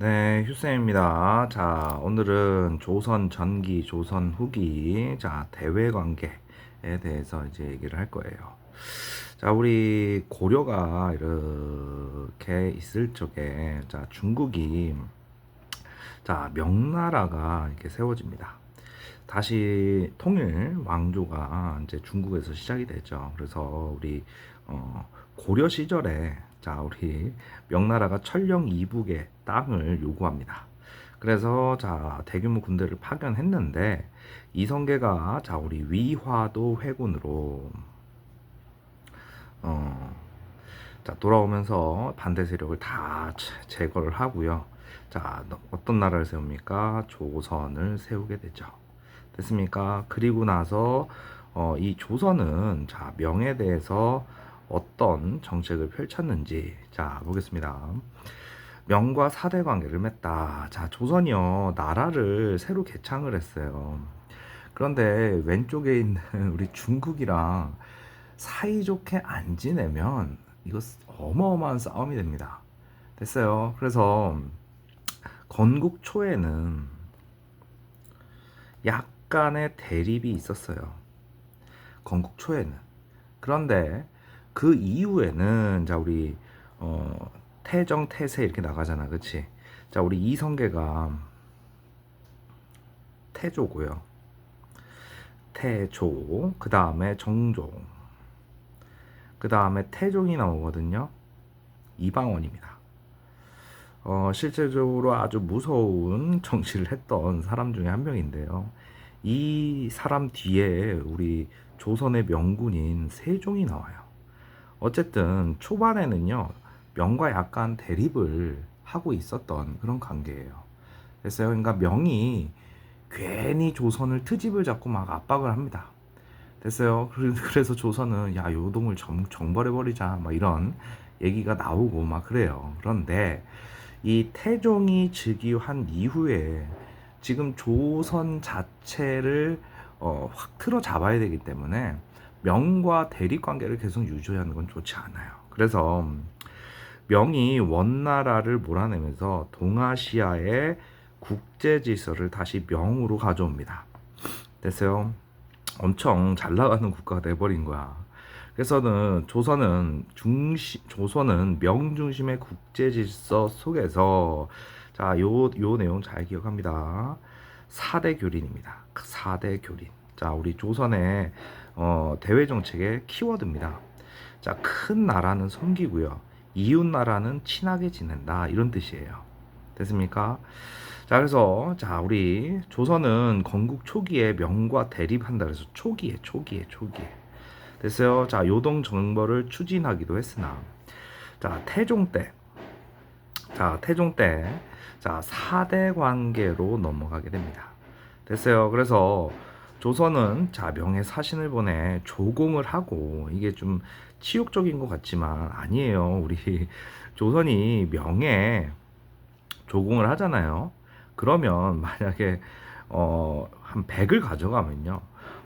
네, 휴쌤입니다. 자, 오늘은 조선 전기, 조선 후기, 자, 대외 관계에 대해서 이제 얘기를 할 거예요. 자, 우리 고려가 이렇게 있을 적에, 자, 중국이, 자, 명나라가 이렇게 세워집니다. 다시 통일 왕조가 이제 중국에서 시작이 되죠. 그래서 우리 고려 시절에 자 우리 명나라가 천령 이북의 땅을 요구합니다. 그래서 자 대규모 군대를 파견했는데 이성계가 자 우리 위화도 회군으로 어, 자 돌아오면서 반대 세력을 다 제거를 하고요. 자 어떤 나라를 세웁니까? 조선을 세우게 되죠. 됐습니까? 그리고 나서 이 조선은 자 명에 대해서 어떤 정책을 펼쳤는지 자 보겠습니다. 명과 사대 관계를 맺다. 자 조선이요 나라를 새로 개창을 했어요. 그런데 왼쪽에 있는 우리 중국이랑 사이좋게 안 지내면 이거 어마어마한 싸움이 됩니다. 됐어요. 그래서 건국 초에는 약간의 대립이 있었어요. 건국 초에는. 그런데 그 이후에는 자 우리 태정 태세 이렇게 나가잖아, 그렇지? 자 우리 이성계가 태조고요. 태조 그 다음에 정종 그 다음에 태종이 나오거든요. 이방원입니다. 실제적으로 아주 무서운 정치를 했던 사람 중에 한 명인데요. 이 사람 뒤에 우리 조선의 명군인 세종이 나와요. 어쨌든 초반에는요 명과 약간 대립을 하고 있었던 그런 관계예요. 됐어요. 그러니까 명이 괜히 조선을 트집을 잡고 막 압박을 합니다. 됐어요. 그래서 조선은 야 요동을 정벌해버리자 막 이런 얘기가 나오고 막 그래요. 그런데 이 태종이 즉위한 이후에 지금 조선 자체를 확 틀어 잡아야 되기 때문에 명과 대립 관계를 계속 유지하는 건 좋지 않아요. 그래서 명이 원나라를 몰아내면서 동아시아의 국제 질서를 다시 명으로 가져옵니다. 됐어요? 엄청 잘 나가는 국가가 돼버린 거야. 그래서는 조선은 명중심의 국제 질서 속에서 자, 요 내용 잘 기억합니다. 4대 교린입니다. 4대 교린. 자, 우리 조선의 대외 정책의 키워드입니다. 자, 큰 나라는 섬기고요. 이웃 나라는 친하게 지낸다. 이런 뜻이에요. 됐습니까? 자, 그래서 자, 우리 조선은 건국 초기에 명과 대립한다. 그래서 초기에. 됐어요. 자, 요동 정벌을 추진하기도 했으나 자, 태종 때 자, 4대 관계로 넘어가게 됩니다. 됐어요. 그래서 조선은 자, 명의 사신을 보내 조공을 하고 이게 좀 치욕적인 것 같지만 아니에요. 우리 조선이 명예 조공을 하잖아요. 그러면 만약에 한 100을 가져가면요.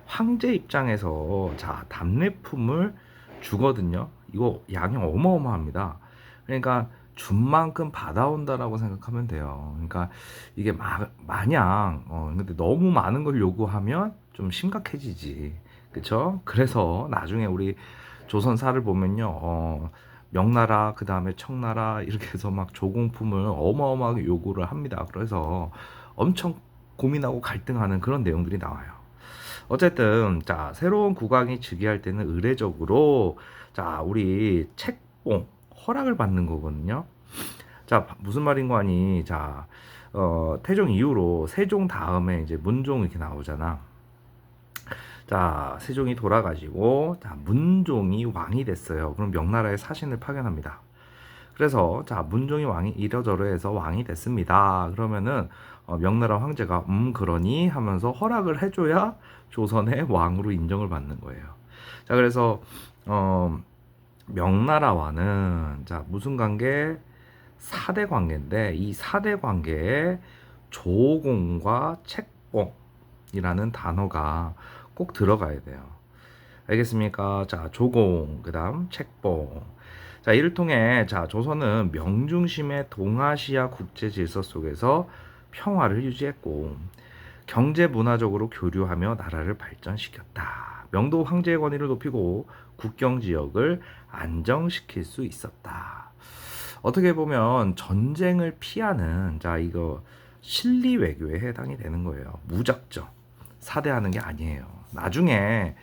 황제 입장에서 자, 답례품을 주거든요. 이거 양이 어마어마합니다. 그러니까 준 만큼 받아온다라고 생각하면 돼요. 그러니까 이게 마냥 근데 너무 많은 걸 요구하면 좀 심각해지지. 그쵸? 그래서 나중에 우리 조선사를 보면요. 명나라 그 다음에 청나라 이렇게 해서 막 조공품을 어마어마하게 요구를 합니다. 그래서 엄청 고민하고 갈등하는 그런 내용들이 나와요. 어쨌든 자 새로운 국왕이 즉위할 때는 의례적으로 자 우리 책봉 허락을 받는 거거든요. 자 무슨 말인 거 아니? 자 태종 이후로 세종 다음에 이제 문종 이렇게 나오잖아. 자, 세종이 돌아가지고 자, 문종이 왕이 됐어요. 그럼 명나라에 사신을 파견합니다. 그래서 자, 문종이 왕이 이러저러해서 왕이 됐습니다. 그러면은 명나라 황제가 그러니 하면서 허락을 해줘야 조선의 왕으로 인정을 받는 거예요. 자, 그래서 어, 명나라와는 자, 무슨 관계? 4대 관계인데 이 4대 관계에 조공과 책봉이라는 단어가 꼭 들어가야 돼요. 알겠습니까? 자, 조공, 그 다음 책봉. 자, 이를 통해 자, 조선은 명중심의 동아시아 국제 질서 속에서 평화를 유지했고 경제 문화적으로 교류하며 나라를 발전시켰다. 명도 황제의 권위를 높이고 국경 지역을 안정시킬 수 있었다. 어떻게 보면 전쟁을 피하는 자 이거 실리 외교에 해당이 되는 거예요. 무작정 사대하는 게 아니에요. 나중에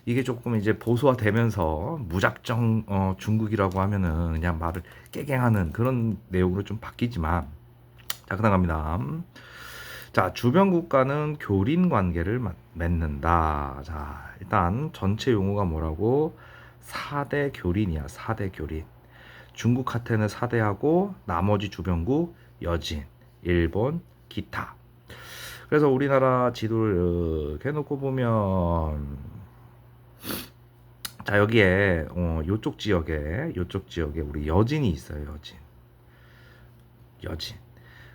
이게 조금 이제 보수화되면서 무작정 중국이라고 하면은 그냥 말을 깨갱하는 그런 내용으로 좀 바뀌지만 자 그다음 갑니다. 자 주변 국가는 교린 관계를 맺는다. 자 일단 전체 용어가 뭐라고 4대 교린이야. 4대 교린. 중국한테는 4대하고 나머지 주변국 여진, 일본, 기타. 그래서 우리나라 지도를 이렇게 해놓고 보면 자 여기에 요쪽 지역에 우리 여진이 있어요. 여진.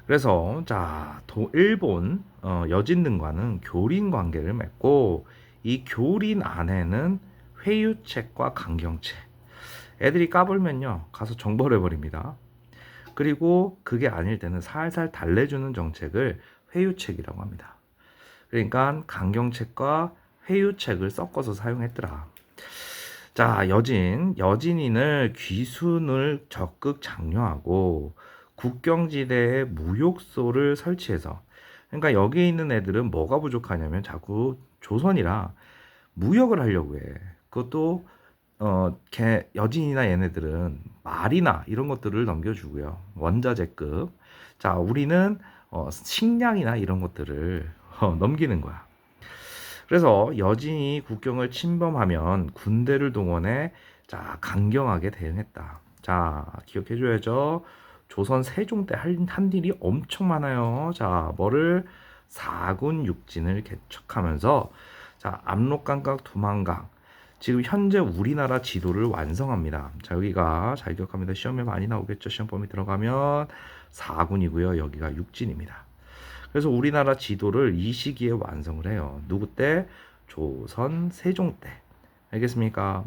그래서 자 일본 여진 등과는 교린 관계를 맺고 이 교린 안에는 회유책과 강경책 애들이 까불면요 가서 정벌해 버립니다. 그리고 그게 아닐 때는 살살 달래주는 정책을 회유책이라고 합니다. 그러니까 강경책과 회유책을 섞어서 사용했더라. 자, 여진인을 귀순을 적극 장려하고 국경지대에 무역소를 설치해서 그러니까 여기에 있는 애들은 뭐가 부족하냐면 자꾸 조선이라 무역을 하려고 해. 그것도 여진이나 얘네들은 말이나 이런 것들을 넘겨주고요. 원자재급. 자, 우리는 식량이나 이런 것들을 넘기는 거야. 그래서 여진이 국경을 침범하면 군대를 동원해 자 강경하게 대응했다. 자 기억해줘야죠. 조선 세종 때 한 일이 엄청 많아요. 자 뭐를 사군 육진을 개척하면서 자 압록강과 두만강 지금 현재 우리나라 지도를 완성합니다. 자 여기가 잘 기억합니다. 시험에 많이 나오겠죠. 시험 범위 들어가면 사군이고요. 여기가 육진입니다. 그래서 우리나라 지도를 이 시기에 완성을 해요. 누구 때? 조선 세종 때. 알겠습니까?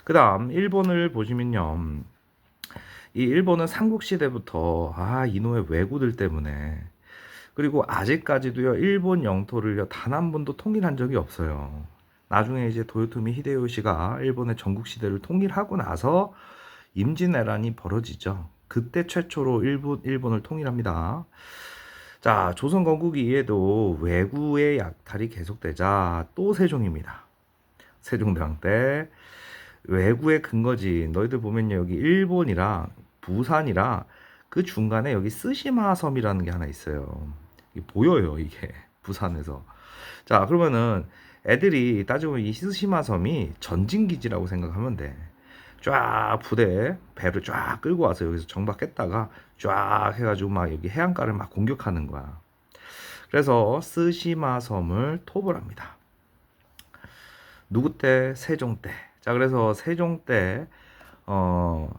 그 다음 일본을 보시면요. 이 일본은 삼국시대부터 이놈의 왜구들 때문에 그리고 아직까지도요. 일본 영토를 단 한 번도 통일한 적이 없어요. 나중에 이제 도요토미 히데요시가 일본의 전국시대를 통일하고 나서 임진왜란이 벌어지죠. 그때 최초로 일본을 통일합니다. 자, 조선 건국 이후에도 왜구의 약탈이 계속되자 또 세종입니다. 세종대왕 때 왜구의 근거지. 너희들 보면요. 여기 일본이랑 부산이랑 그 중간에 여기 쓰시마 섬이라는 게 하나 있어요. 이게 보여요, 이게. 부산에서. 자, 그러면은 애들이 따지고 보면 이 쓰시마 섬이 전진기지라고 생각하면 돼. 쫙 부대 배를 쫙 끌고 와서 여기서 정박했다가 쫙 해가지고 막 여기 해안가를 막 공격하는 거야. 그래서 쓰시마 섬을 토벌 합니다. 누구 때? 세종 때. 자 그래서 세종 때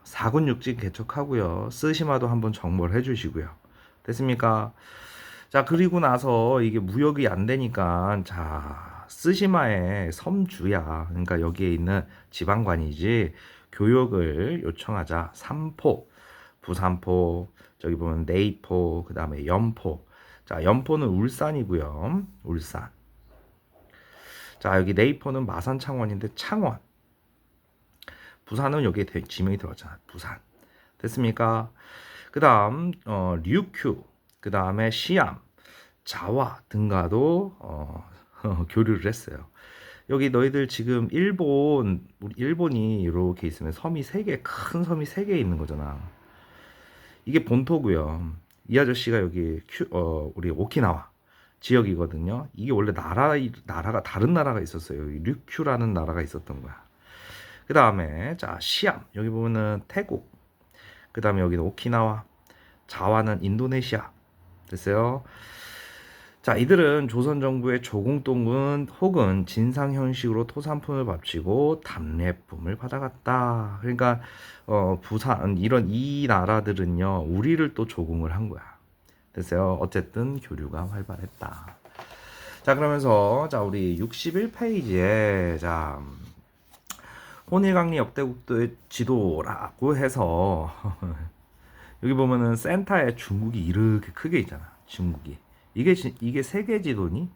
사군 육진 개척하고요. 쓰시마도 한번 정벌 해주시고요. 됐습니까? 자 그리고 나서 이게 무역이 안 되니까 자 쓰시마의 섬주야. 그러니까 여기에 있는 지방관이지 교역을 요청하자. 삼포, 부산포, 저기 보면 내이포, 그 다음에 염포. 자 염포는 울산이고요. 울산. 자 여기 내이포는 마산 창원인데 창원. 부산은 여기에 지명이 들어갔잖아. 부산. 됐습니까? 그 다음 류큐, 그 다음에 시암, 자와 등과도 교류를 했어요. 여기 너희들 지금 일본이 이렇게 있으면 섬이 3개, 큰 섬이 3개 있는 거잖아. 이게 본토고요. 이 아저씨가 여기 우리 오키나와 지역이거든요. 이게 원래 나라가 다른 나라가 있었어요. 여기 류큐라는 나라가 있었던 거야. 그 다음에 자 시암 여기 보면은 태국, 그 다음에 여기는 오키나와, 자와는 인도네시아. 됐어요. 자 이들은 조선 정부의 조공동은 혹은 진상 형식으로 토산품을 바치고 답례품을 받아갔다. 그러니까 부산 이런 이 나라들은요 우리를 또 조공을 한 거야. 됐어요. 어쨌든 교류가 활발했다. 자 그러면서 자 우리 61페이지에 자 혼일강리 역대국도의 지도라고 해서 여기 보면은 센터에 중국이 이렇게 크게 있잖아. 중국이 이게 세계 지도니?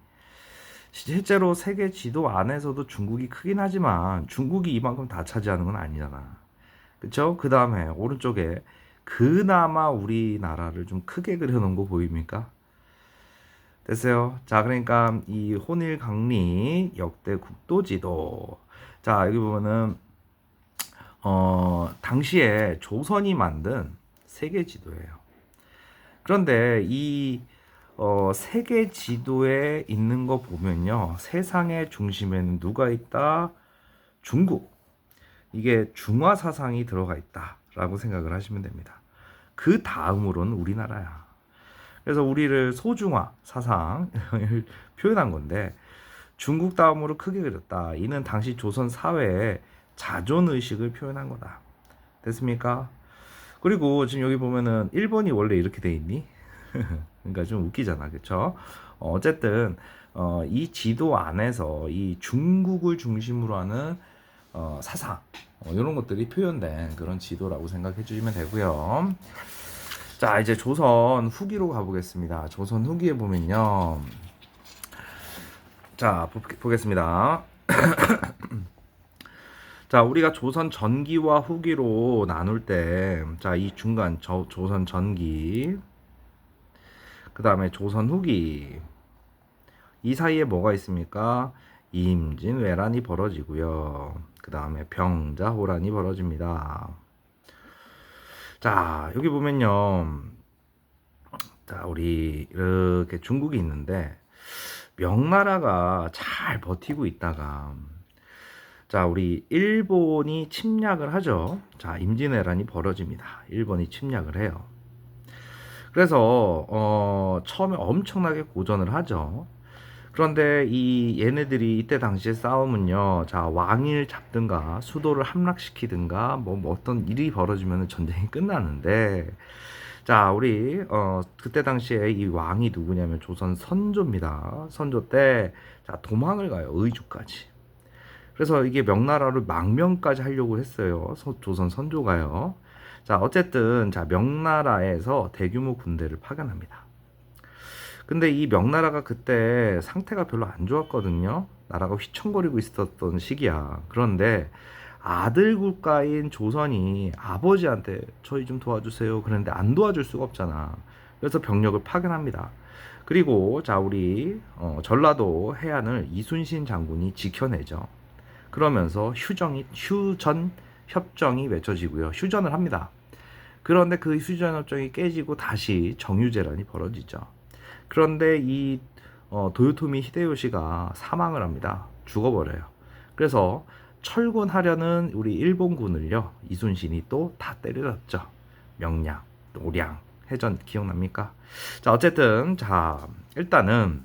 실제로 세계 지도 안에서도 중국이 크긴 하지만 중국이 이만큼 다 차지하는 건 아니잖아. 그쵸? 그 다음에 오른쪽에 그나마 우리나라를 좀 크게 그려놓은 거 보입니까? 됐어요. 자, 그러니까 이 혼일강리 역대 국도지도. 자, 여기 보면은 당시에 조선이 만든 세계 지도예요. 그런데 이 세계 지도에 있는 거 보면요, 세상의 중심에는 누가 있다? 중국. 이게 중화 사상이 들어가 있다라고 생각을 하시면 됩니다. 그 다음으로는 우리나라야. 그래서 우리를 소중화 사상을 표현한 건데 중국 다음으로 크게 그렸다. 이는 당시 조선 사회의 자존 의식을 표현한 거다. 됐습니까? 그리고 지금 여기 보면은 일본이 원래 이렇게 돼 있니? 그러니까 좀 웃기잖아, 그렇죠? 어쨌든 이 지도 안에서 이 중국을 중심으로 하는 사상 이런 것들이 표현된 그런 지도라고 생각해 주시면 되고요. 자, 이제 조선 후기로 가보겠습니다. 조선 후기에 보면요, 자 보겠습니다. 자, 우리가 조선 전기와 후기로 나눌 때, 자, 이 중간 조선 전기, 그 다음에 조선 후기, 이 사이에 뭐가 있습니까? 임진왜란이 벌어지고요. 그 다음에 병자호란이 벌어집니다. 자, 여기 보면요, 자, 우리 이렇게 중국이 있는데 명나라가 잘 버티고 있다가, 자, 우리 일본이 침략을 하죠. 자, 임진왜란이 벌어집니다. 일본이 침략을 해요. 그래서 처음에 엄청나게 고전을 하죠. 그런데 이 얘네들이 이때 당시에 싸움은요, 자, 왕위를 잡든가 수도를 함락시키든가 뭐 어떤 일이 벌어지면 전쟁이 끝나는데, 자, 우리 그때 당시에 이 왕이 누구냐면 조선 선조입니다. 선조 때 자, 도망을 가요. 의주까지. 그래서 이게 명나라를 망명까지 하려고 했어요. 조선 선조가요. 자, 어쨌든 자, 명나라에서 대규모 군대를 파견합니다. 근데 이 명나라가 그때 상태가 별로 안 좋았거든요. 나라가 휘청거리고 있었던 시기야. 그런데 아들 국가인 조선이 아버지한테 저희 좀 도와주세요. 그런데 안 도와줄 수가 없잖아. 그래서 병력을 파견합니다. 그리고 자, 우리 전라도 해안을 이순신 장군이 지켜내죠. 그러면서 휴전 협정이 맺혀지고요. 휴전을 합니다. 그런데 그 휴전 협정이 깨지고 다시 정유재란이 벌어지죠. 그런데 이 도요토미 히데요시가 사망을 합니다. 죽어버려요. 그래서 철군하려는 우리 일본군을요, 이순신이 또 다 때려잡죠. 명량, 노량, 해전 기억납니까? 자, 어쨌든 자, 일단은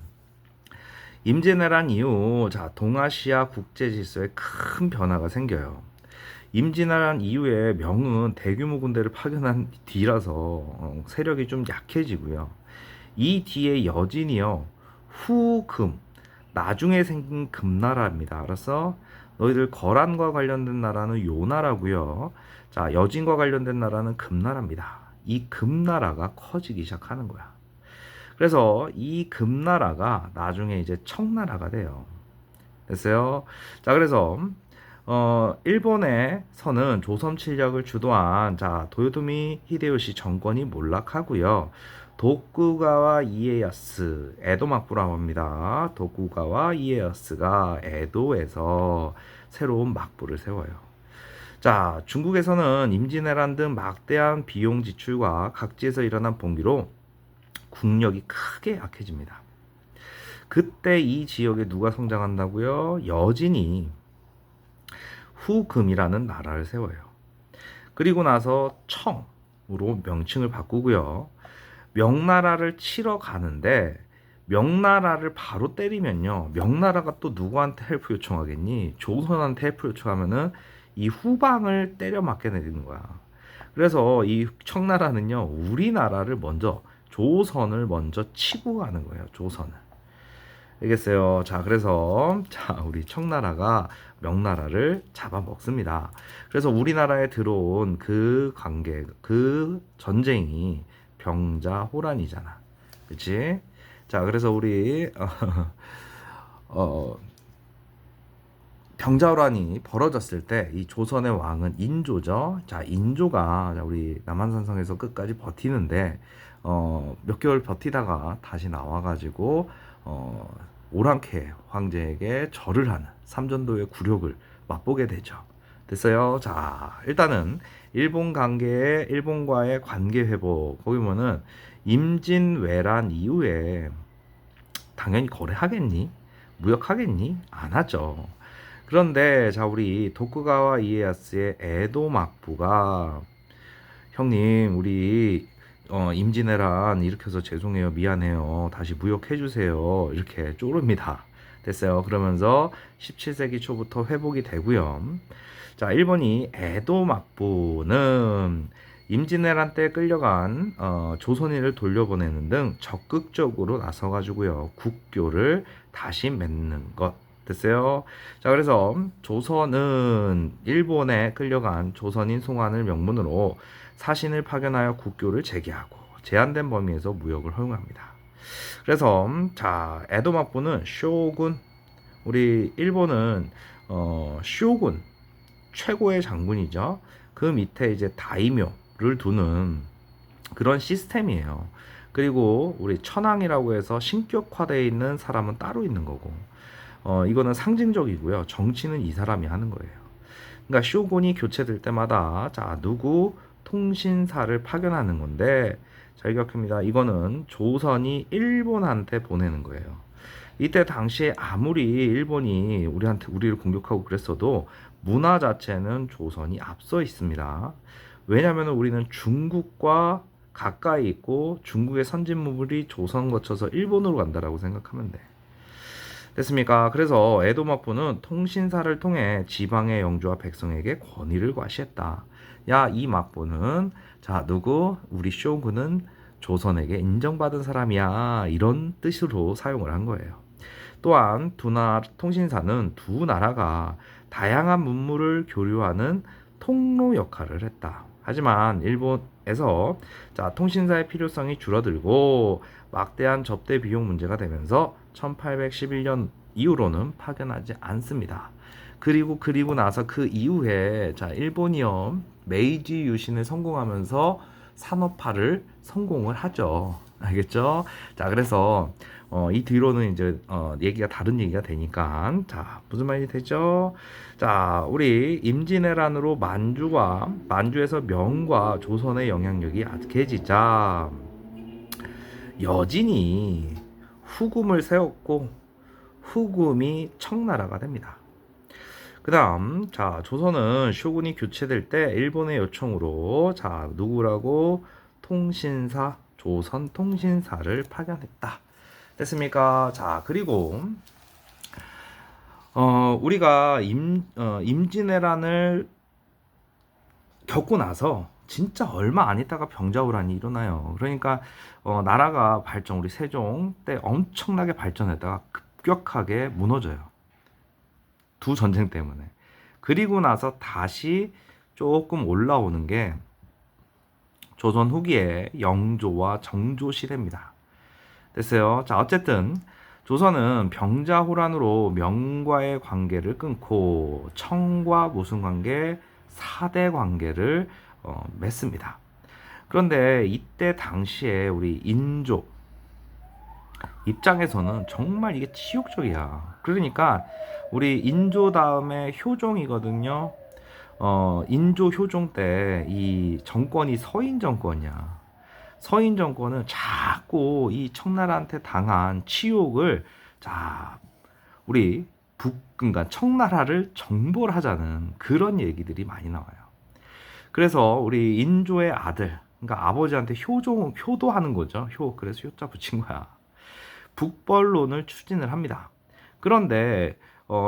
임진왜란 이후 자, 동아시아 국제 질서에 큰 변화가 생겨요. 임진왜란 이후에 명은 대규모 군대를 파견한 뒤라서 세력이 좀 약해지고요. 이 뒤에 여진이요, 후금, 나중에 생긴 금나라입니다. 알았어? 너희들 거란과 관련된 나라는 요 나라고요. 자, 여진과 관련된 나라는 금나라입니다. 이 금나라가 커지기 시작하는 거야. 그래서 이 금나라가 나중에 이제 청나라가 돼요. 됐어요? 자, 그래서 일본에서는 조선 침략을 주도한 자, 도요토미 히데요시 정권이 몰락하고요. 도쿠가와 이에야스, 에도 막부라고 합니다. 도쿠가와 이에야스가 에도에서 새로운 막부를 세워요. 자, 중국에서는 임진왜란 등 막대한 비용 지출과 각지에서 일어난 봉기로 국력이 크게 약해집니다. 그때 이 지역에 누가 성장한다고요? 여진이 후금이라는 나라를 세워요. 그리고 나서 청으로 명칭을 바꾸고요. 명나라를 치러 가는데 명나라를 바로 때리면요, 명나라가 또 누구한테 헬프 요청하겠니? 조선한테 헬프 요청하면은 이 후방을 때려 맞게 되는 거야. 그래서 이 청나라는요, 우리나라를 먼저, 조선을 먼저 치고 가는 거예요. 조선을. 알겠어요. 자, 그래서 우리 청나라가 명나라를 잡아먹습니다. 그래서 우리나라에 들어온 그 관계, 그 전쟁이 병자호란이잖아. 그치? 자, 그래서 우리 어, 병자호란이 벌어졌을 때 이 조선의 왕은 인조죠. 자, 인조가 우리 남한산성에서 끝까지 버티는데 몇 개월 버티다가 다시 나와가지고 오랑캐 황제에게 절을 하는 삼전도의 굴욕을 맛보게 되죠. 됐어요. 자, 일단은 일본과의 관계 회복 거기 보면은 임진왜란 이후에 당연히 거래하겠니? 무역하겠니? 안 하죠. 그런데 우리 도쿠가와 이에야스의 에도 막부가 형님 우리 임진왜란 일으켜서 죄송해요, 미안해요, 다시 무역해 주세요, 이렇게 쪼릅니다. 됐어요. 그러면서 17세기 초부터 회복이 되고요. 자, 일본이 에도 막부는 임진왜란 때 끌려간 조선인을 돌려보내는 등 적극적으로 나서가지고요 국교를 다시 맺는 것. 됐어요. 자, 그래서 조선은 일본에 끌려간 조선인 송환을 명분으로 사신을 파견하여 국교를 재개하고 제한된 범위에서 무역을 허용합니다. 그래서 에도 막부는 쇼군, 우리 일본은 쇼군 최고의 장군이죠. 그 밑에 이제 다이묘를 두는 그런 시스템이에요. 그리고 우리 천황이라고 해서 신격화되어 있는 사람은 따로 있는 거고, 이거는 상징적이고요. 정치는 이 사람이 하는 거예요. 그러니까 쇼군이 교체될 때마다 누구 통신사를 파견하는 건데, 잘 기억합니다. 이거는 조선이 일본한테 보내는 거예요. 이때 당시에 아무리 일본이 우리를 공격하고 그랬어도 문화 자체는 조선이 앞서 있습니다. 왜냐하면 우리는 중국과 가까이 있고 중국의 선진물이 조선 거쳐서 일본으로 간다라고 생각하면 돼. 됐습니까? 그래서 에도 막부는 통신사를 통해 지방의 영주와 백성에게 권위를 과시했다. 야, 이 막부는 누구? 우리 쇼군은 조선에게 인정받은 사람이야. 이런 뜻으로 사용을 한 거예요. 또한 통신사는 두 나라가 다양한 문물을 교류하는 통로 역할을 했다. 하지만 일본에서 통신사의 필요성이 줄어들고 막대한 접대 비용 문제가 되면서 1811년 이후로는 파견하지 않습니다. 그리고 나서 그 이후에 일본이요 메이지 유신을 성공하면서 산업화를 성공을 하죠. 알겠죠? 그래서 이 뒤로는 이제 얘기가 다른 얘기가 되니까 무슨 말이 되죠? 우리 임진왜란으로 만주에서 명과 조선의 영향력이 약해지자 여진이 후금을 세웠고 후금이 청나라가 됩니다. 그 다음 조선은 쇼군이 교체될 때 일본의 요청으로 누구라고 통신사 조선통신사를 파견했다. 됐습니까? 그리고 우리가 임진왜란을 겪고 나서 진짜 얼마 안 있다가 병자호란이 일어나요. 그러니까 나라가 우리 세종 때 엄청나게 발전했다가 급격하게 무너져요. 두 전쟁 때문에. 그리고 나서 다시 조금 올라오는 게 조선 후기의 영조와 정조 시대입니다. 됐어요. 어쨌든 조선은 병자호란으로 명과의 관계를 끊고 청과 무슨 관계? 사대 관계를 맺습니다. 그런데 이때 당시에 우리 인조 입장에서는 정말 이게 치욕적이야. 그러니까 우리 인조 다음에 효종이거든요. 인조 효종 때 이 정권이 서인 정권이야. 서인 정권은 자꾸 이 청나라한테 당한 치욕을 우리 그러니까 청나라를 정벌하자는 그런 얘기들이 많이 나와요. 그래서 우리 인조의 아들, 그러니까 아버지한테 효도하는 거죠. 그래서 효자 붙인 거야. 북벌론을 추진을 합니다. 그런데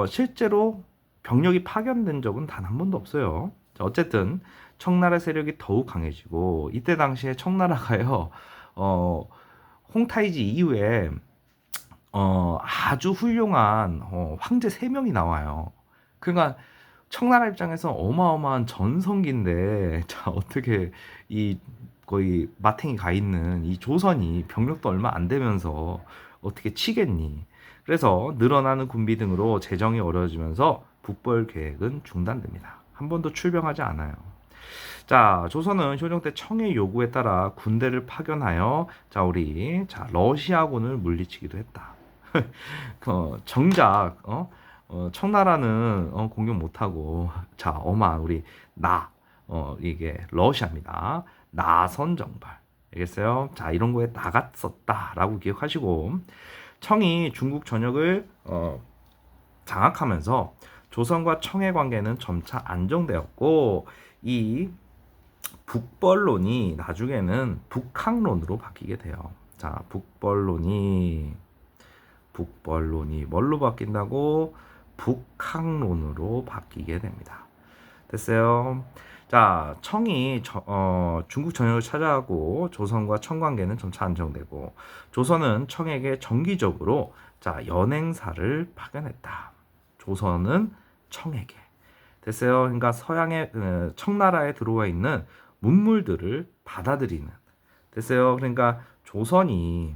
실제로 병력이 파견된 적은 단 한 번도 없어요. 어쨌든 청나라 세력이 더욱 강해지고 이때 당시에 청나라가요 홍타이지 이후에 아주 훌륭한 황제 3명이 나와요. 그러니까 청나라 입장에서 어마어마한 전성기인데 자 어떻게 이 거의 마탱이 가 있는 이 조선이 병력도 얼마 안 되면서 어떻게 치겠니? 그래서 늘어나는 군비 등으로 재정이 어려워지면서 북벌 계획은 중단됩니다. 한 번도 출병하지 않아요. 자, 조선은 효종 때 청의 요구에 따라 군대를 파견하여 러시아군을 물리치기도 했다. 정작 청나라는 공격 못하고 자 어마 우리 이게 러시아입니다. 나선 정발 알겠어요? 자 이런 거에 나갔었다라고 기억하시고 청이 중국 전역을 장악하면서 조선과 청의 관계는 점차 안정되었고 이 북벌론이 나중에는 북항론으로 바뀌게 돼요. 자 북벌론이 뭘로 바뀐다고? 북항론으로 바뀌게 됩니다. 됐어요? 자, 청이 중국 전역을 차지하고 조선과 청 관계는 점차 안정되고 조선은 청에게 정기적으로 연행사를 파견했다. 조선은 청에게. 됐어요? 그러니까 서양의 청나라에 들어와 있는 문물들을 받아들이는. 됐어요? 그러니까 조선이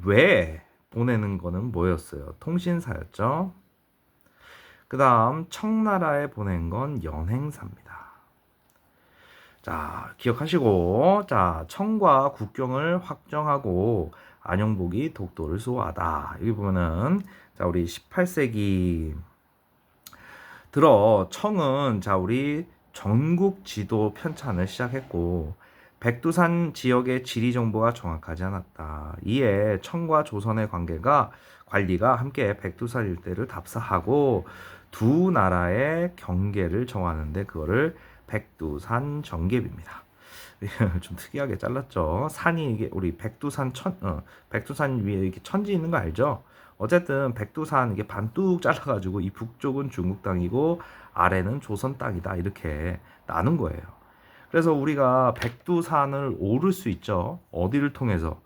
왜 보내는 거는 뭐였어요? 통신사였죠. 그 다음 청나라에 보낸 건 연행사입니다. 자 기억하시고 청과 국경을 확정하고 안용복이 독도를 수호하다. 여기 보면은 우리 18세기 들어 청은 우리 전국 지도 편찬을 시작했고 백두산 지역의 지리 정보가 정확하지 않았다. 이에 청과 조선의 관리가 함께 백두산 일대를 답사하고 두 나라의 경계를 정하는데 그거를 백두산 정계비입니다. 좀 특이하게 잘랐죠. 산이 이게 우리 백두산 위에 이렇게 천지 있는 거 알죠? 어쨌든 백두산 이게 반뚝 잘라가지고 이 북쪽은 중국 땅이고 아래는 조선 땅이다 이렇게 나눈 거예요. 그래서 우리가 백두산을 오를 수 있죠. 어디를 통해서?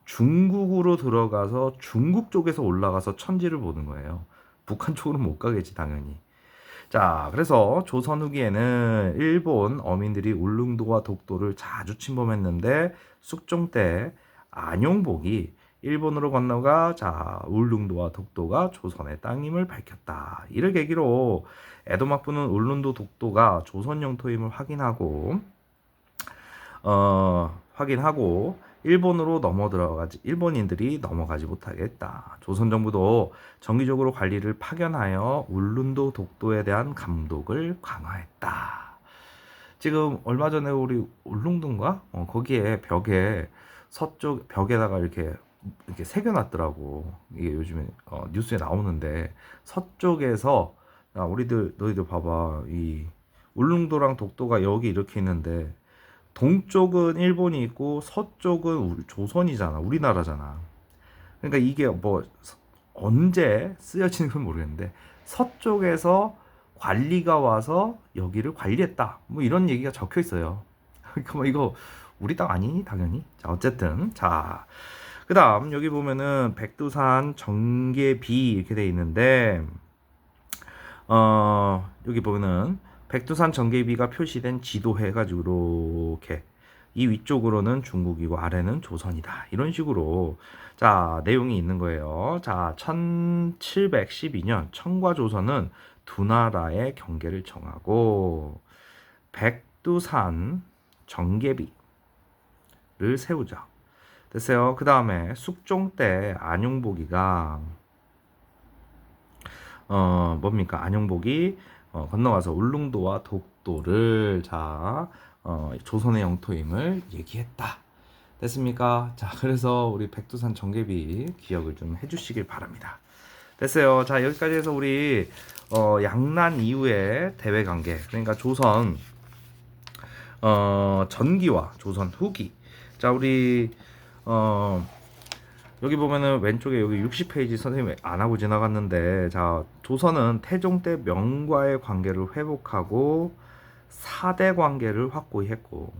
중국으로 들어가서 중국 쪽에서 올라가서 천지를 보는 거예요. 북한 쪽으로는 못 가겠지 당연히. 자, 그래서 조선 후기에는 일본 어민들이 울릉도와 독도를 자주 침범했는데 숙종 때 안용복이 일본으로 건너가 울릉도와 독도가 조선의 땅임을 밝혔다. 이를 계기로 에도 막부는 울릉도 독도가 조선 영토임을 확인하고 일본인들이 넘어가지 못하게 했다. 조선 정부도 정기적으로 관리를 파견하여 울릉도 독도에 대한 감독을 강화했다. 지금 얼마 전에 우리 울릉도인가? 거기에 서쪽 벽에다가 이렇게 새겨놨더라고. 이게 요즘에 뉴스에 나오는데 서쪽에서 너희들 봐봐. 이 울릉도랑 독도가 여기 이렇게 있는데 동쪽은 일본이 있고 서쪽은 조선이잖아. 우리나라잖아. 그러니까 이게 뭐 언제 쓰여지는 건 모르겠는데 서쪽에서 관리가 와서 여기를 관리했다. 뭐 이런 얘기가 적혀 있어요. 그러니까 뭐 이거 우리 땅 아니니 당연히. 자 어쨌든 그다음 여기 보면은 백두산 정계비 이렇게 돼 있는데 여기 보면은 백두산 정계비가 표시된 지도 해가지고 이렇게 이 위쪽으로는 중국이고 아래는 조선이다. 이런 식으로 내용이 있는 거예요. 1712년 청과 조선은 두 나라의 경계를 정하고 백두산 정계비를 세우자. 됐어요. 그 다음에 숙종 때 안용복이가 안용복이 건너가서 울릉도와 독도를 조선의 영토임을 얘기했다. 됐습니까? 그래서 우리 백두산 정계비 기억을 좀 해주시길 바랍니다. 됐어요. 여기까지 해서 우리 양난 이후의 대외 관계, 그러니까 조선 전기와 조선 후기. 우리 여기 보면은 왼쪽에 여기 60페이지 선생님이 안 하고 지나갔는데 조선은 태종 때 명과의 관계를 회복하고 사대 관계를 확고히 했고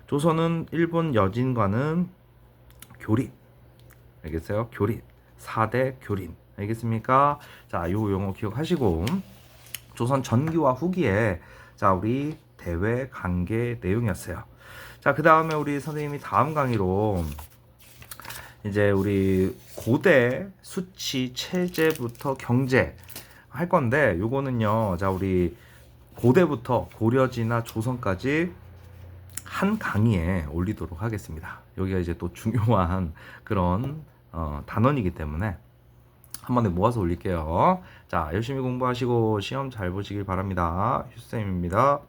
조선은 일본 여진과는 교립 알겠어요? 교린. 4대 교린. 알겠습니까? 자, 요 용어 기억하시고 조선 전기와 후기에 자, 우리 대외 관계 내용이었어요. 자, 그다음에 우리 선생님이 다음 강의로 이제 우리 고대 수치 체제부터 경제 할 건데 요거는요. 자, 우리 고대부터 고려지나 조선까지 한 강의에 올리도록 하겠습니다. 여기가 이제 또 중요한 그런 단원이기 때문에 한 번에 모아서 올릴게요. 자, 열심히 공부하시고 시험 잘 보시길 바랍니다. 휴쌤입니다.